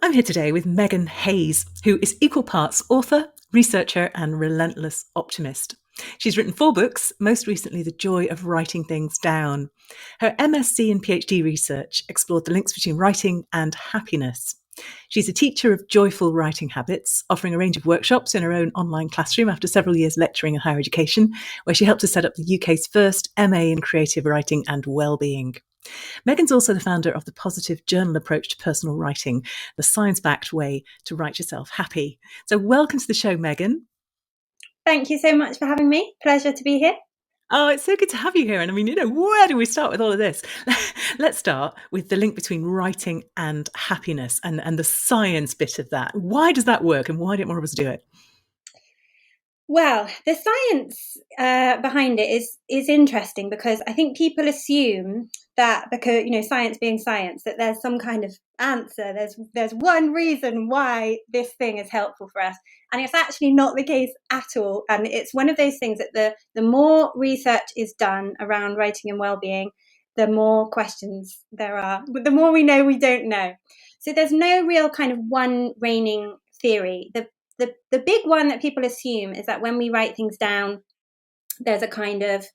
I'm here today with Megan Hayes, who is equal parts author, researcher, and relentless optimist. She's written 4 books, most recently The Joy of Writing Things Down. Her MSc and PhD research explored the links between writing and happiness. She's a teacher of joyful writing habits, offering a range of workshops in her own online classroom after several years lecturing in higher education, where she helped to set up the UK's first MA in creative writing and wellbeing. Megan's also the founder of the positive journal approach to personal writing, the science-backed way to write yourself happy. So welcome to the show, Megan. Thank you so much for having me. Pleasure to be here. Oh, it's so good to have you here. And I mean, where do we start with all of this? Let's start with the link between writing and happiness and the science bit of that. Why does that work and why don't more of us do it? Well, the science behind it is interesting because I think people assume that because, science being science, that there's some kind of answer. There's one reason why this thing is helpful for us. And it's actually not the case at all. And it's one of those things that the more research is done around writing and well-being, the more questions there are, but the more we know we don't know. So there's no real kind of one reigning theory. The big one that people assume is that when we write things down, there's a kind of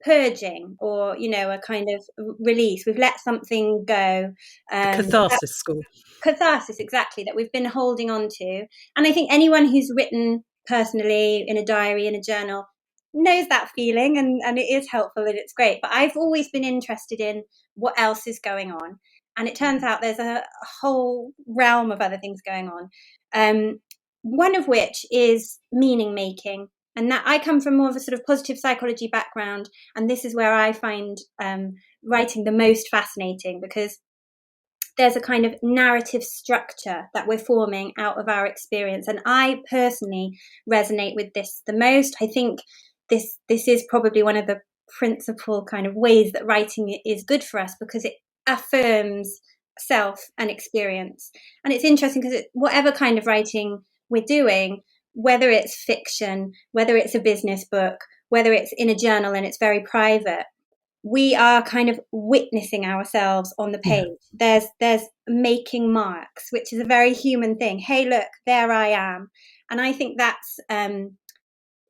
purging or, a kind of release. We've let something go. Catharsis school. Catharsis, exactly, that we've been holding on to. And I think anyone who's written personally in a diary, in a journal, knows that feeling and it is helpful and it's great. But I've always been interested in what else is going on. And it turns out there's a whole realm of other things going on. One of which is meaning making. And that I come from more of a sort of positive psychology background. And this is where I find writing the most fascinating because there's a kind of narrative structure that we're forming out of our experience. And I personally resonate with this the most. I think this is probably one of the principal kind of ways that writing is good for us because it affirms self and experience. And it's interesting because whatever kind of writing we're doing, whether it's fiction, whether it's a business book, whether it's in a journal and it's very private, we are kind of witnessing ourselves on the page. Yeah. There's making marks, which is a very human thing. Hey, look, there I am. And I think that's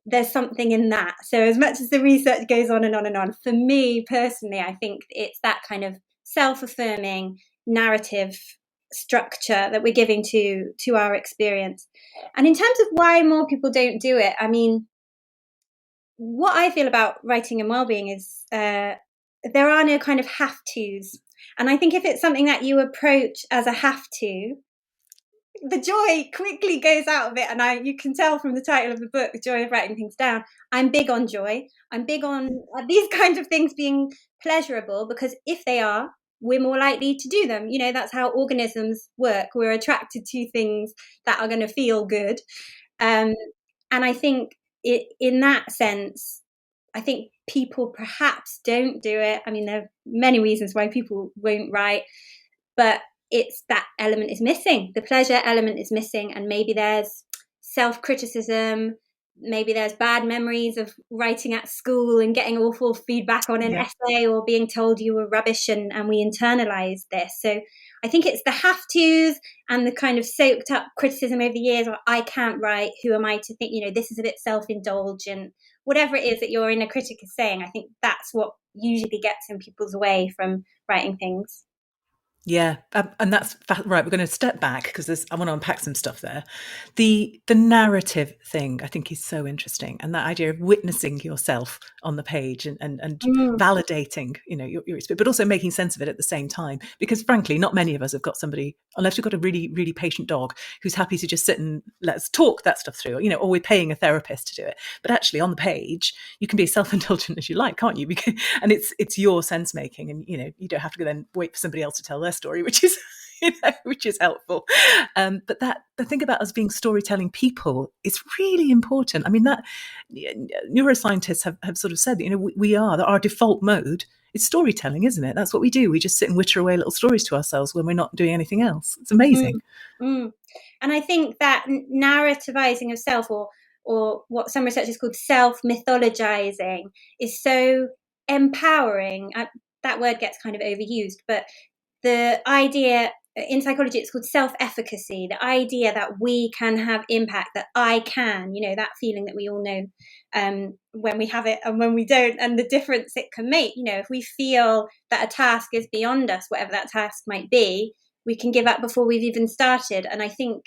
there's something in that. So as much as the research goes on and on and on, for me personally, I think it's that kind of self-affirming narrative structure that we're giving to our experience. And in terms of why more people don't do it, I mean, what I feel about writing and well-being is there are no kind of have-tos. And I think if it's something that you approach as a have-to, the joy quickly goes out of it. And you can tell from the title of the book, The Joy of Writing Things Down, I'm big on joy. I'm big on these kinds of things being pleasurable because if they are, we're more likely to do them. That's how organisms work. We're attracted to things that are going to feel good. And I think in that sense, I think people perhaps don't do it. I mean, there are many reasons why people won't write, but it's that element is missing. The pleasure element is missing. And maybe there's self-criticism. Maybe there's bad memories of writing at school and getting awful feedback on an essay or being told you were rubbish and we internalize this. So I think it's the have-tos and the kind of soaked up criticism over the years or I can't write, who am I to think, this is a bit self-indulgent. Whatever it is that your inner critic is saying, I think that's what usually gets in people's way from writing things. Yeah, and that's right. We're going to step back because I want to unpack some stuff there. The narrative thing I think is so interesting, and that idea of witnessing yourself on the page and validating, your experience, but also making sense of it at the same time. Because frankly, not many of us have got somebody, unless we've got a really, really patient dog who's happy to just sit and let's talk that stuff through. Or we're paying a therapist to do it. But actually, on the page, you can be as self-indulgent as you like, can't you? And it's your sense making, and you don't have to then wait for somebody else to tell their story, which is which is helpful. But the thing about us being storytelling people is really important. I mean, that neuroscientists have sort of said that we are that our default mode is storytelling, isn't it? That's what we do. We just sit and witter away little stories to ourselves when we're not doing anything else. It's amazing. And I think that narrativizing of self or what some researchers called self-mythologizing is so empowering. That word gets kind of overused, but the idea in psychology, it's called self-efficacy, the idea that we can have impact, that I can, that feeling that we all know when we have it and when we don't, and the difference it can make. If we feel that a task is beyond us, whatever that task might be, we can give up before we've even started. And I think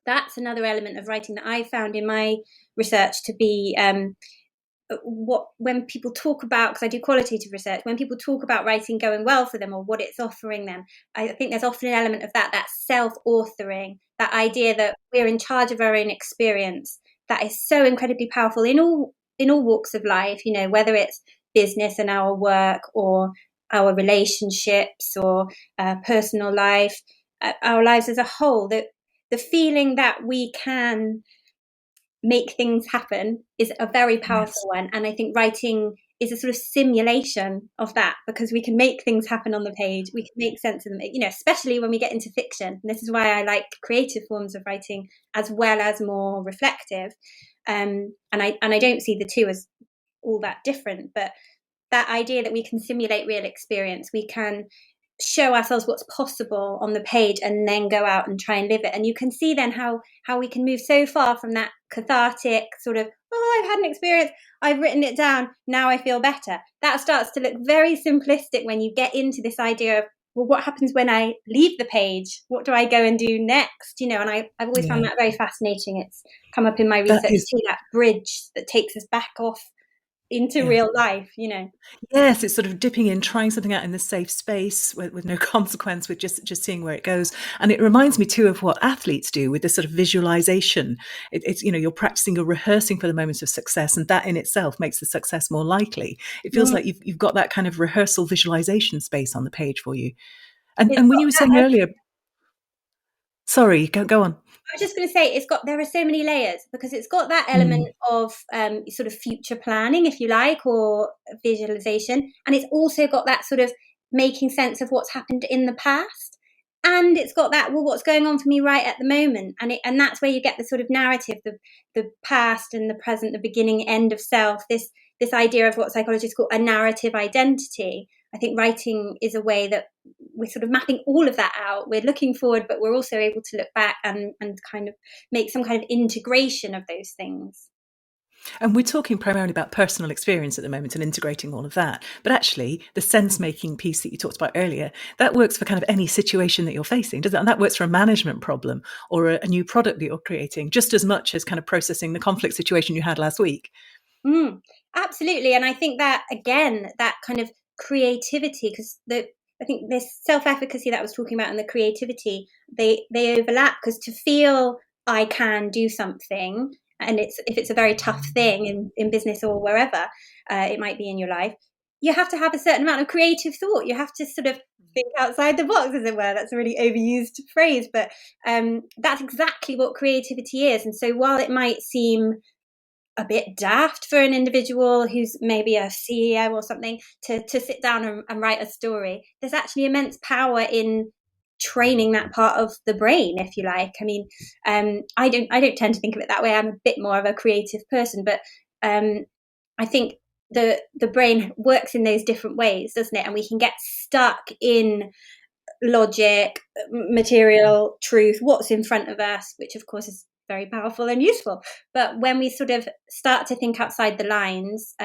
that's another element of writing that I found in my research to be when people talk about, because I do qualitative research, when people talk about writing going well for them or what it's offering them, I think there's often an element of that self-authoring, that idea that we're in charge of our own experience, that is so incredibly powerful in all walks of life, whether it's business and our work, or our relationships, or personal life, our lives as a whole. That the feeling that we can make things happen is a very powerful one. And I think writing is a sort of simulation of that, because we can make things happen on the page. We can make sense of them, especially when we get into fiction. And this is why I like creative forms of writing as well as more reflective. And I don't see the two as all that different, but that idea that we can simulate real experience, we can show ourselves what's possible on the page and then go out and try and live it. And you can see then how we can move so far from that cathartic sort of, I've had an experience, I've written it down, now I feel better. That starts to look very simplistic when you get into this idea of, well, what happens when I leave the page? What do I go and do next? And I've always found that very fascinating. It's come up in my research too, that bridge that takes us back off into real life, Yes, it's sort of dipping in, trying something out in the safe space with no consequence, with just seeing where it goes. And it reminds me too of what athletes do with this sort of visualization. It's you're practicing, you're rehearsing for the moments of success, and that in itself makes the success more likely. It feels like you've got that kind of rehearsal visualization space on the page for you. And when you were saying earlier, sorry, go on. I was just going to say, there are so many layers, because it's got that element of sort of future planning, if you like, or visualization. And it's also got that sort of making sense of what's happened in the past. And it's got that, well, what's going on for me right at the moment. And that's where you get the sort of narrative, the past and the present, the beginning, end of self, this idea of what psychologists call a narrative identity. I think writing is a way that we're sort of mapping all of that out. We're looking forward, but we're also able to look back and kind of make some kind of integration of those things. And we're talking primarily about personal experience at the moment and integrating all of that. But actually, the sense-making piece that you talked about earlier, that works for kind of any situation that you're facing, doesn't it? And that works for a management problem or a new product that you're creating, just as much as kind of processing the conflict situation you had last week. Absolutely. And I think that, again, that kind of creativity, because I think this self-efficacy that I was talking about and the creativity, they overlap, because to feel I can do something, and if it's a very tough thing in business or wherever it might be in your life, you have to have a certain amount of creative thought. You have to sort of think outside the box, as it were. That's a really overused phrase, but that's exactly what creativity is. And so while it might seem a bit daft for an individual who's maybe a CEO or something to sit down and write a story, there's actually immense power in training that part of the brain, if you like. I mean, I don't tend to think of it that way. I'm a bit more of a creative person, but I think the brain works in those different ways, doesn't it? And we can get stuck in logic, material truth, what's in front of us, which of course is very powerful and useful. But when we sort of start to think outside the lines,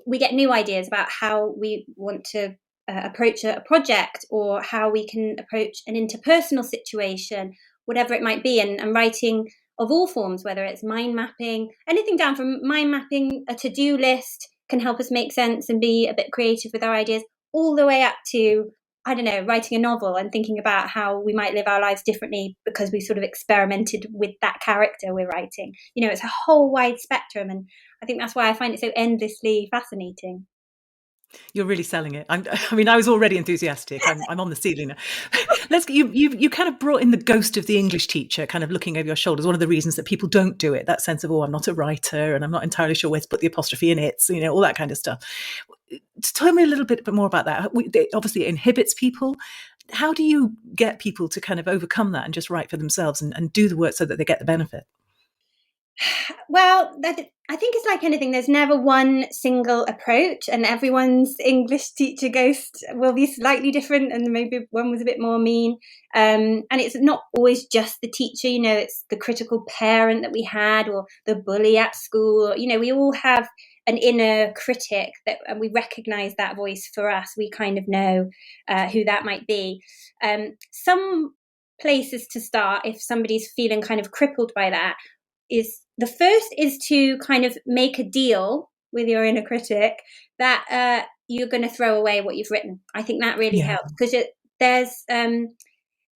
we get new ideas about how we want to approach a project, or how we can approach an interpersonal situation, whatever it might be. And writing of all forms, whether it's mind mapping, anything down from mind mapping, a to-do list can help us make sense and be a bit creative with our ideas, all the way up to, I don't know, writing a novel and thinking about how we might live our lives differently because we sort of experimented with that character we're writing. It's a whole wide spectrum. And I think that's why I find it so endlessly fascinating. You're really selling it. I was already enthusiastic. I'm on the ceiling now. You kind of brought in the ghost of the English teacher kind of looking over your shoulders. One of the reasons that people don't do it, that sense of, I'm not a writer and I'm not entirely sure where to put the apostrophe in it, all that kind of stuff. Tell me a little bit more about that. Obviously, it inhibits people. How do you get people to kind of overcome that and just write for themselves and do the work so that they get the benefit? Well, I think it's like anything. There's never one single approach, and everyone's English teacher ghost will be slightly different, and maybe one was a bit more mean. And it's not always just the teacher, it's the critical parent that we had, or the bully at school. We all have an inner critic and we recognize that voice for us. We kind of know who that might be. Some places to start if somebody's feeling kind of crippled by that is the first is to kind of make a deal with your inner critic that you're going to throw away what you've written. I think that really helps, because there's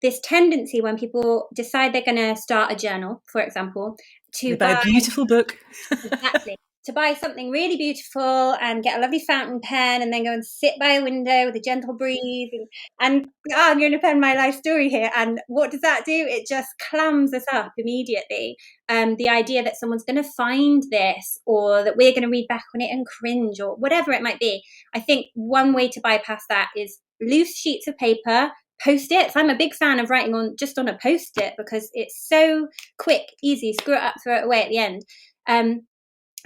this tendency when people decide they're going to start a journal, for example, to buy a beautiful book. Exactly. To buy something really beautiful and get a lovely fountain pen and then go and sit by a window with a gentle breeze and I'm going to pen my life story here. And what does that do? It just clams us up immediately. The idea that someone's going to find this, or that we're going to read back on it and cringe, or whatever it might be. I think one way to bypass that is loose sheets of paper, Post-its. I'm a big fan of writing on a Post-it, because it's so quick, easy, screw it up, throw it away at the end.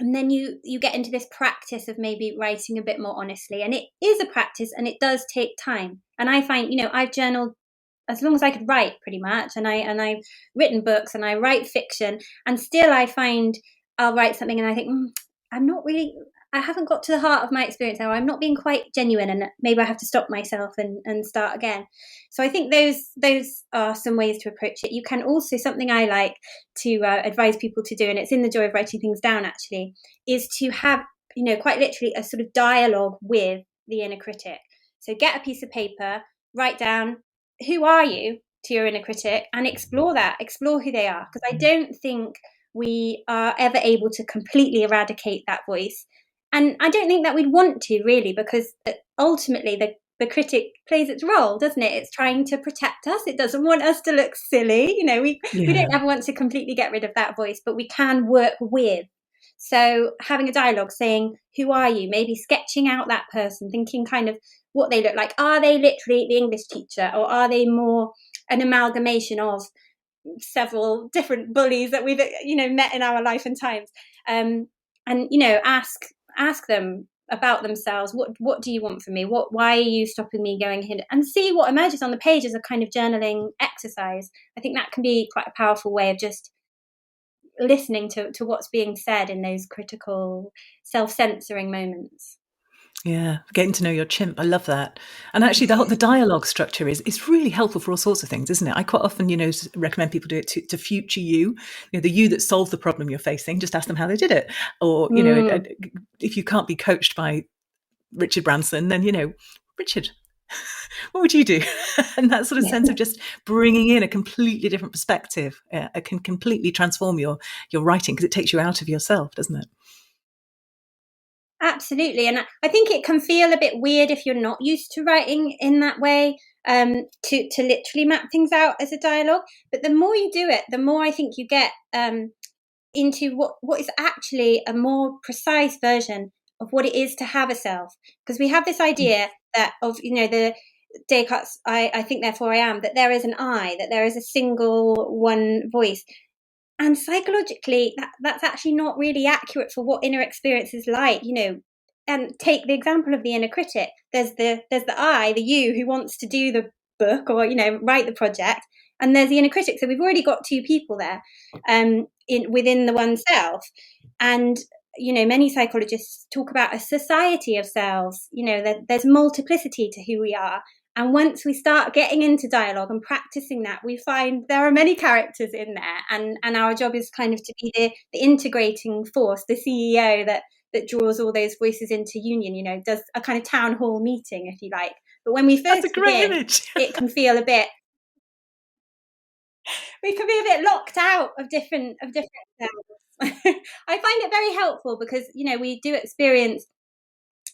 And then you get into this practice of maybe writing a bit more honestly. And it is a practice, and it does take time. And I find, I've journaled as long as I could write, pretty much. And I've written books and I write fiction, and still I find I'll write something and I think, I haven't got to the heart of my experience now. I'm not being quite genuine, and maybe I have to stop myself and start again. So I think those are some ways to approach it. You can also, something I like to advise people to do, and it's in the Joy of Writing Things Down actually, is to have, quite literally a sort of dialogue with the inner critic. So get a piece of paper, write down, who are you to your inner critic, and explore who they are. Because I don't think we are ever able to completely eradicate that voice. And I don't think that we'd want to, really, because ultimately the critic plays its role, doesn't it? It's trying to protect us. It doesn't want us to look silly. We don't ever want to completely get rid of that voice, but we can work with. So having a dialogue, saying, who are you? Maybe sketching out that person, thinking kind of what they look like. Are they literally the English teacher, or are they more an amalgamation of several different bullies that we've met in our life and times? And ask them about themselves. What do you want from me? Why are you stopping me going here? And see what emerges on the page as a kind of journaling exercise. I think that can be quite a powerful way of just listening to what's being said in those critical, self-censoring moments. Yeah, getting to know your chimp. I love that. And actually, the dialogue structure is really helpful for all sorts of things, isn't it? I quite often, recommend people do it to future you. The you that solved the problem you're facing, just ask them how they did it. Or, if you can't be coached by Richard Branson, then, Richard, what would you do? And that sort of sense of just bringing in a completely different perspective, it can completely transform your writing, because it takes you out of yourself, doesn't it? Absolutely. And I think it can feel a bit weird if you're not used to writing in that way, to literally map things out as a dialogue. But the more you do it, the more I think you get into what is actually a more precise version of what it is to have a self. Because we have this idea that of, the Descartes' I think therefore I am, that there is an I, that there is a single one voice. And psychologically, that's actually not really accurate for what inner experience is like, And take the example of the inner critic. There's the I, the you, who wants to do the book or, write the project. And there's the inner critic. So we've already got two people there within the one self. And, many psychologists talk about a society of selves, that there's multiplicity to who we are. And once we start getting into dialogue and practicing that, we find there are many characters in there. And our job is kind of to be the integrating force, the CEO that draws all those voices into union, does a kind of town hall meeting, if you like. But when we first begin, it can feel we can be a bit locked out of different selves. I find it very helpful because, we do experience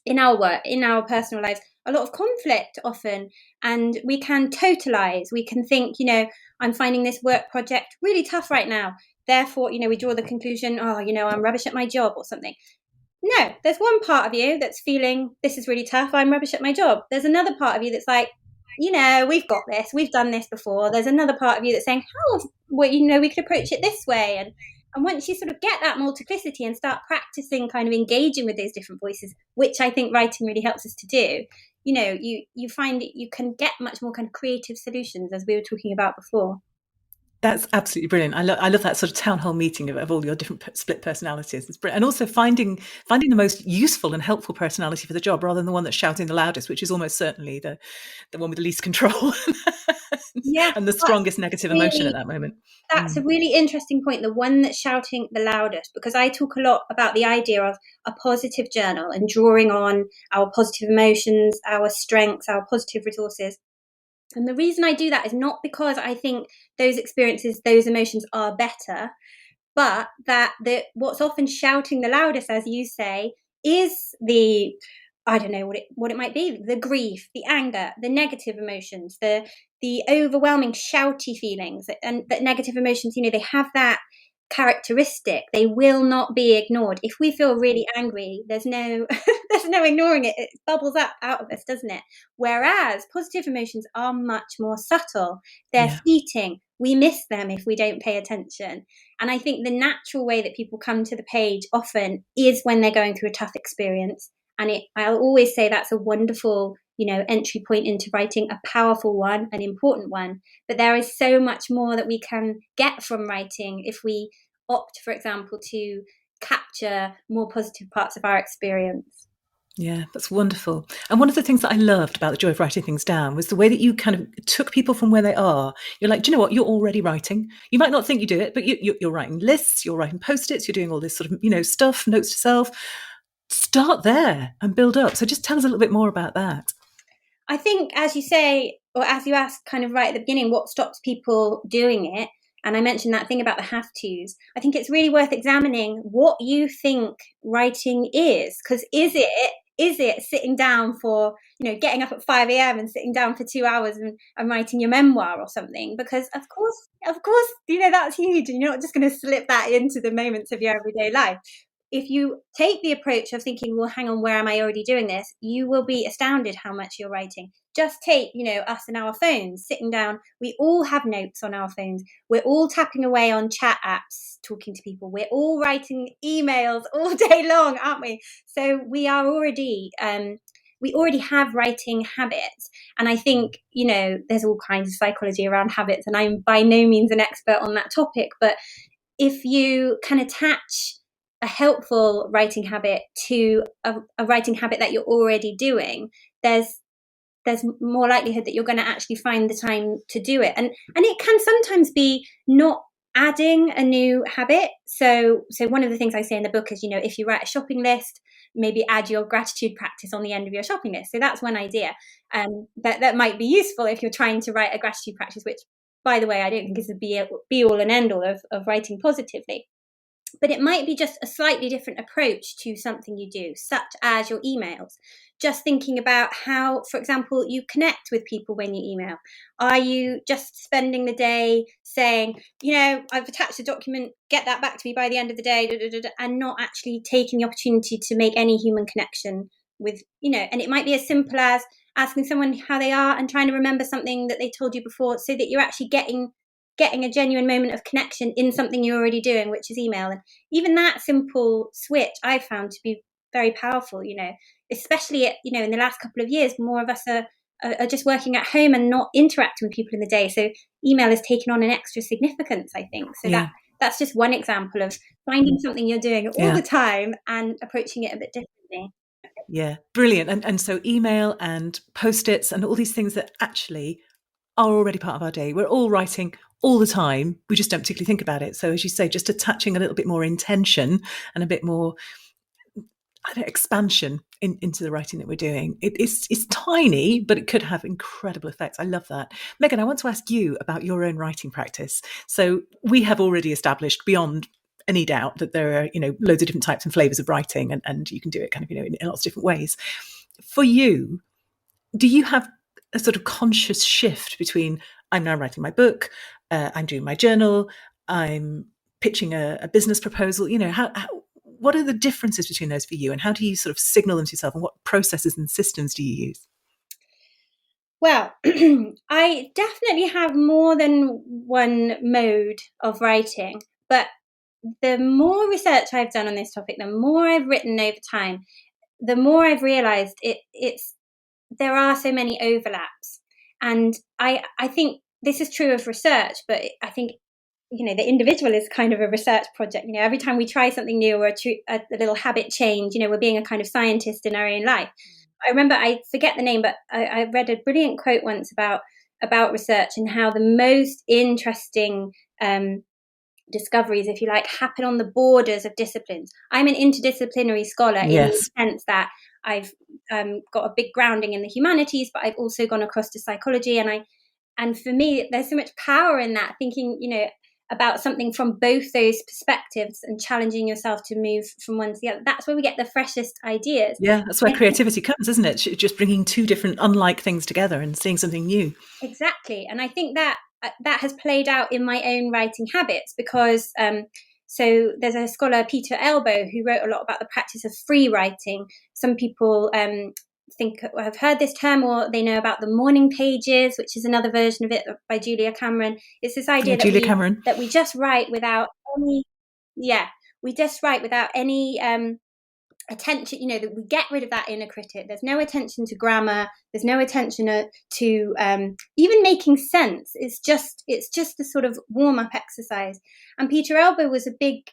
in our work, in our personal lives, a lot of conflict often, and we can totalize. We can think, I'm finding this work project really tough right now. Therefore, we draw the conclusion, I'm rubbish at my job or something. No, there's one part of you that's feeling this is really tough. I'm rubbish at my job. There's another part of you that's like, we've got this. We've done this before. There's another part of you that's saying, we could approach it this way. And once you sort of get that multiplicity and start practicing kind of engaging with those different voices, which I think writing really helps us to do, you find that you can get much more kind of creative solutions, as we were talking about before. That's absolutely brilliant. I love that sort of town hall meeting of all your different split personalities. It's brilliant. And also finding the most useful and helpful personality for the job rather than the one that's shouting the loudest, which is almost certainly the one with the least control Yes, and the strongest negative emotion at really that moment. that's a really interesting point, the one that's shouting the loudest, because I talk a lot about the idea of a positive journal and drawing on our positive emotions, our strengths, our positive resources. And the reason I do that is not because I think those experiences, those emotions are better, but that what's often shouting the loudest, as you say, is the, I don't know what it might be, the grief, the anger, the negative emotions, the overwhelming shouty feelings. And that negative emotions, they have that characteristic. They will not be ignored. If we feel really angry, there's no there's no ignoring it. It bubbles up out of us, doesn't it? Whereas positive emotions are much more subtle. They're Yeah. fleeting. We miss them if we don't pay attention. And I think the natural way that people come to the page often is when they're going through a tough experience. And I'll always say that's a wonderful, entry point into writing, a powerful one, an important one. But there is so much more that we can get from writing if we opt, for example, to capture more positive parts of our experience. Yeah, that's wonderful. And one of the things that I loved about the joy of writing things down was the way that you kind of took people from where they are. You're like, do you know what? You're already writing. You might not think you do it, but you're writing lists, you're writing post-its, you're doing all this sort of, stuff, notes to self. Start there and build up. So just tell us a little bit more about that. I think, as you say, or as you asked kind of right at the beginning, what stops people doing it? And I mentioned that thing about the have tos. I think it's really worth examining what you think writing is. Because is it sitting down for, getting up at 5 a.m. and sitting down for 2 hours and writing your memoir or something? Because of course, that's huge. And you're not just going to slip that into the moments of your everyday life. If you take the approach of thinking, well, hang on, where am I already doing this? You will be astounded how much you're writing. Just take, us and our phones, sitting down. We all have notes on our phones. We're all tapping away on chat apps, talking to people. We're all writing emails all day long, aren't we? So we already have writing habits. And I think, there's all kinds of psychology around habits, and I'm by no means an expert on that topic. But if you can attach a helpful writing habit to a writing habit that you're already doing, there's more likelihood that you're going to actually find the time to do it. And it can sometimes be not adding a new habit. So one of the things I say in the book is, if you write a shopping list, maybe add your gratitude practice on the end of your shopping list. So that's one idea. That might be useful if you're trying to write a gratitude practice, which, by the way, I don't think is the be all and end all of writing positively. But it might be just a slightly different approach to something you do, such as your emails. Just thinking about how, for example, you connect with people when you email. Are you just spending the day saying, I've attached a document, get that back to me by the end of the day, and not actually taking the opportunity to make any human connection with, and it might be as simple as asking someone how they are and trying to remember something that they told you before, so that you're actually getting a genuine moment of connection in something you're already doing, which is email. And even that simple switch I've found to be very powerful, especially in the last couple of years. More of us are just working at home and not interacting with people in the day. So email has taken on an extra significance, I think. So Yeah. that's just one example of finding something you're doing all Yeah. the time and approaching it a bit differently. Yeah. Brilliant. And so email and post-its and all these things that actually are already part of our day. We're all writing all the time. We just don't particularly think about it. So as you say, just attaching a little bit more intention and a bit more expansion into the writing that we're doing. It's tiny, but it could have incredible effects. I love that. Megan, I want to ask you about your own writing practice. So we have already established beyond any doubt that there are, loads of different types and flavors of writing, and you can do it kind of, in lots of different ways. For you, do you have a sort of conscious shift between I'm now writing my book, I'm doing my journal, I'm pitching a business proposal? What are the differences between those for you, and how do you sort of signal them to yourself, and what processes and systems do you use? Well, I definitely have more than one mode of writing, but the more research I've done on this topic, the more I've written over time, the more I've realized there are so many overlaps. And I think this is true of research, but I think, the individual is kind of a research project. Every time we try something new or a little habit change, we're being a kind of scientist in our own life. I remember, I forget the name, but I read a brilliant quote once about research and how the most interesting discoveries, if you like, happen on the borders of disciplines. I'm an interdisciplinary scholar in the sense that I've got a big grounding in the humanities, but I've also gone across to psychology. And for me, there's so much power in that, thinking, about something from both those perspectives and challenging yourself to move from one to the other. That's where we get the freshest ideas. Yeah, that's where creativity comes, isn't it? Just bringing two different unlike things together and seeing something new. Exactly. And I think that has played out in my own writing habits, because so there's a scholar, Peter Elbow, who wrote a lot about the practice of free writing. Some people have heard this term, or they know about the morning pages, which is another version of it by Julia Cameron. It's this idea that we just write without any, we just write without any attention, that we get rid of that inner critic. There's no attention to grammar. There's no attention to even making sense. It's just the sort of warm-up exercise. And Peter Elbow was a big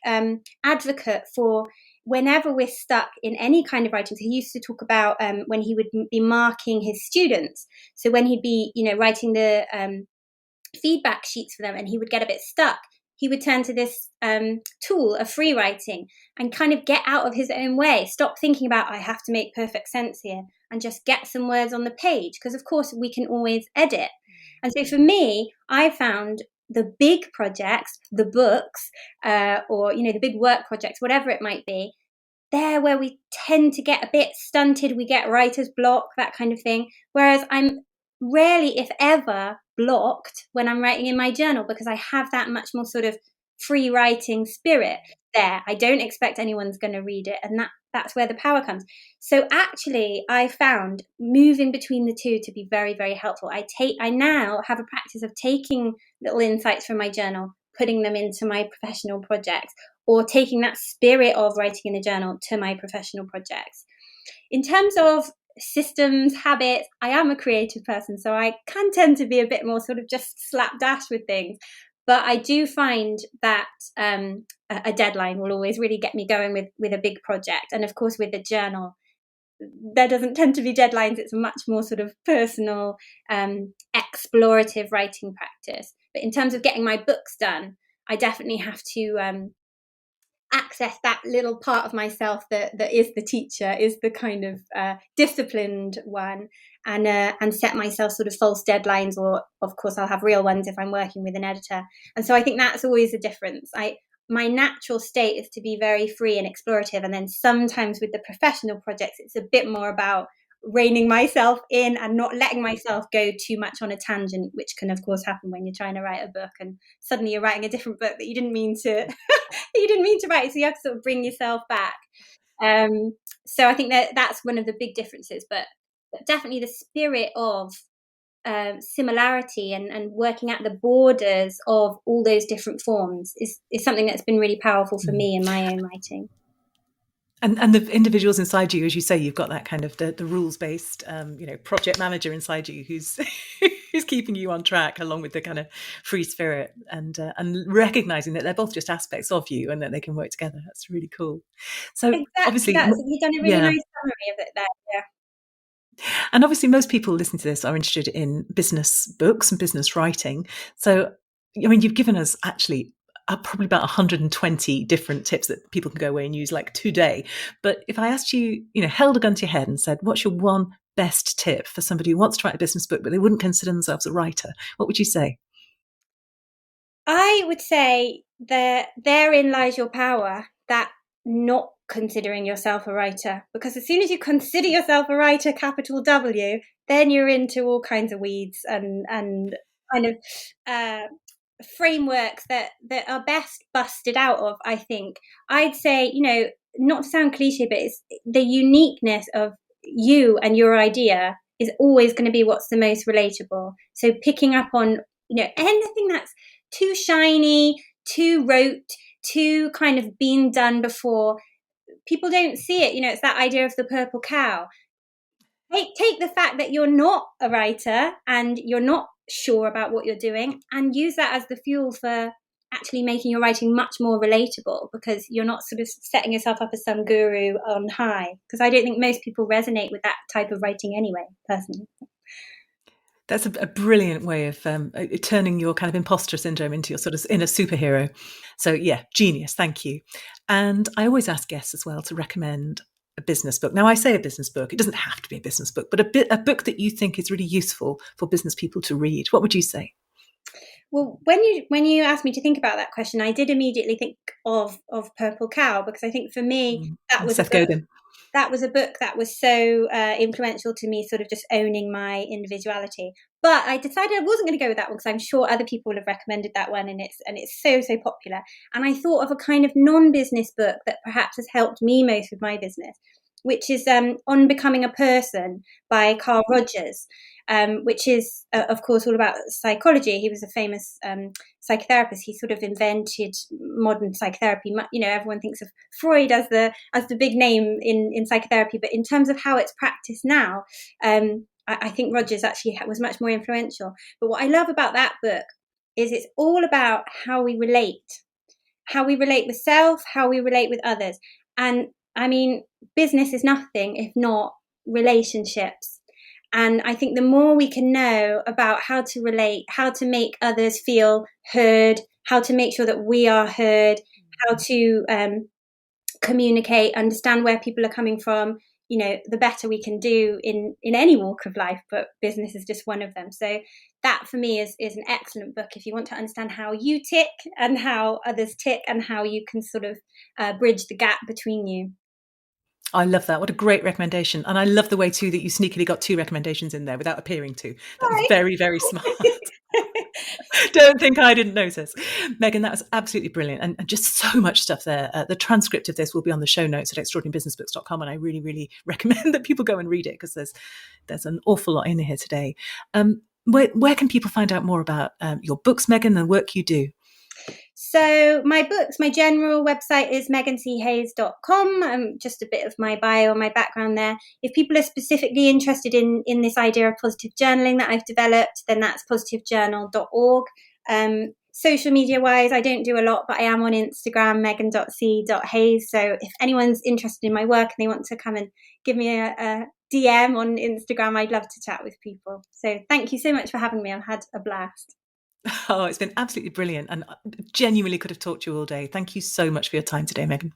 advocate for, whenever we're stuck in any kind of writing. So he used to talk about when he would be marking his students. So when he'd be, writing the feedback sheets for them, and he would get a bit stuck, he would turn to this tool of free writing and kind of get out of his own way, stop thinking about, I have to make perfect sense here, and just get some words on the page, because of course we can always edit. And so for me, I found the big projects, the books, or, the big work projects, whatever it might be, they're where we tend to get a bit stunted. We get writer's block, that kind of thing. Whereas I'm rarely, if ever, blocked when I'm writing in my journal, because I have that much more sort of free writing spirit there. I don't expect anyone's going to read it, and that's where the power comes. So actually, I found moving between the two to be very, very helpful. I now have a practice of taking little insights from my journal, putting them into my professional projects, or taking that spirit of writing in a journal to my professional projects. In terms of systems, habits, I am a creative person, so I can tend to be a bit more sort of just slapdash with things. But I do find that a deadline will always really get me going with a big project. And of course, with a journal, there doesn't tend to be deadlines. It's a much more sort of personal, explorative writing practice. But in terms of getting my books done, I definitely have to access that little part of myself that is the teacher, is the kind of disciplined one, and set myself sort of false deadlines, or of course I'll have real ones if I'm working with an editor. And so I think that's always a difference. My natural state is to be very free and explorative, and then sometimes with the professional projects it's a bit more about reining myself in and not letting myself go too much on a tangent, which can of course happen when you're trying to write a book and suddenly you're writing a different book that you didn't mean to write. So you have to sort of bring yourself back. So I think that's one of the big differences, but definitely the spirit of similarity and working at the borders of all those different forms is something that's been really powerful for me in my own writing. And the individuals inside you, as you say, you've got that kind of the rules-based, project manager inside you who's who's keeping you on track, along with the kind of free spirit, and recognizing that they're both just aspects of you and that they can work together. That's really cool. So exactly, obviously, you've done a really nice summary of it there. Yeah. And obviously, most people listening to this are interested in business books and business writing. So, I mean, you've given us actually probably about 120 different tips that people can go away and use like today. But if I asked you, held a gun to your head and said, what's your one best tip for somebody who wants to write a business book, but they wouldn't consider themselves a writer, what would you say? I would say that therein lies your power, that not considering yourself a writer, because as soon as you consider yourself a writer, capital W, then you're into all kinds of weeds and kind of frameworks that are best busted out of. I think I'd say, not to sound cliche, but it's the uniqueness of you and your idea is always going to be what's the most relatable. So picking up on anything that's too shiny, too rote, too kind of been done before. People don't see it. It's that idea of the purple cow. Take the fact that you're not a writer and you're not sure about what you're doing, and use that as the fuel for actually making your writing much more relatable, because you're not sort of setting yourself up as some guru on high, because I don't think most people resonate with that type of writing anyway, personally. That's a brilliant way of turning your kind of imposter syndrome into your sort of inner superhero. So yeah, genius. Thank you. And I always ask guests as well to recommend a business book. Now I say a business book, it doesn't have to be a business book, but a book that you think is really useful for business people to read. What would you say? Well, when you asked me to think about that question, I did immediately think of Purple Cow, because I think for me that was a Seth book Godin. that was so influential to me, sort of just owning my individuality. But I decided I wasn't going to go with that one, because I'm sure other people will have recommended that one, and it's so popular. And I thought of a kind of non-business book that perhaps has helped me most with my business, which is On Becoming a Person by Carl Rogers, which is, of course, all about psychology. He was a famous psychotherapist. He sort of invented modern psychotherapy. Everyone thinks of Freud as the big name in psychotherapy, but in terms of how it's practiced now, I think Rogers actually was much more influential. But what I love about that book is it's all about how we relate with self, how we relate with others. And I mean, business is nothing if not relationships. And I think the more we can know about how to relate, how to make others feel heard, how to make sure that we are heard, how to communicate, understand where people are coming from, the better we can do in any walk of life, but business is just one of them. So that for me is an excellent book if you want to understand how you tick and how others tick, and how you can sort of bridge the gap between you. I love that. What a great recommendation. And I love the way too that you sneakily got 2 recommendations in there without appearing to. That was Right. very, very smart. Don't think I didn't notice. Megan, that was absolutely brilliant. And just so much stuff there. The transcript of this will be on the show notes at extraordinarybusinessbooks.com. And I really, really recommend that people go and read it, because there's an awful lot in here today. Where can people find out more about your books, Megan, and the work you do? So my general website is meganchayes.com. Just a bit of my bio and my background there. If people are specifically interested in this idea of positive journaling that I've developed, then that's positivejournal.org. Social media wise, I don't do a lot, but I am on Instagram, megan.c.hayes. So if anyone's interested in my work and they want to come and give me a DM on Instagram, I'd love to chat with people. So thank you so much for having me. I've had a blast. Oh, it's been absolutely brilliant, and genuinely could have talked to you all day. Thank you so much for your time today, Megan.